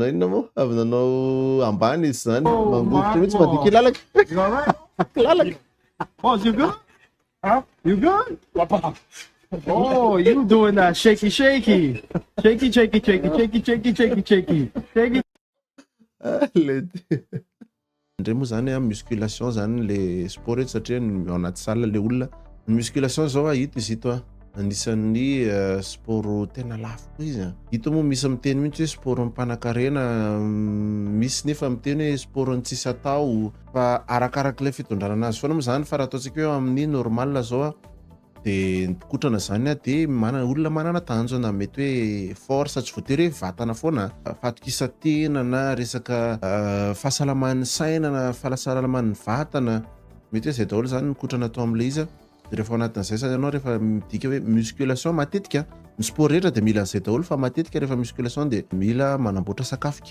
Na inona moa avy nanao ambany izy zany Oh, mangovotra mihitsy Marco. mandiky lalaka You all right? lalaka. Oh, you good? Huh? You good? Oh, you doing that shaky, shaky, shaky, shaky, shaky, shaky, shaky, shaky, shaky, shaky. Ndray moa zany a musculation zany le sport eto satria ao anaty salle le olona. Musculation zao a hita izy ito a anisan'ny sport tena lafo koa izy a. Hita moa misy miteny mihitsy hoe sport ampanankarena, misy nefa miteny hoe sport tsisy atao fa arakarak'ilay fitondrana azy foana moa zany fa raha ataontsika hoe amin'ny normal zao a de kotrana zany a de olona manana tanjona mety hoe force tsy voatery hoe vatana foana fatokisa-tena na resaka fahasalaman'ny saina na fahasalaman'ny vatana mety hoe zay daholo zany mikotrana atao amin'ilay izy de rehefa ao anatin'izay zany ianao rehefa midika hoe musculation matetika ny sport rehetra de mila an'izay daholo fa matetika rehefa musculation de mila manamboatra sakafo kely.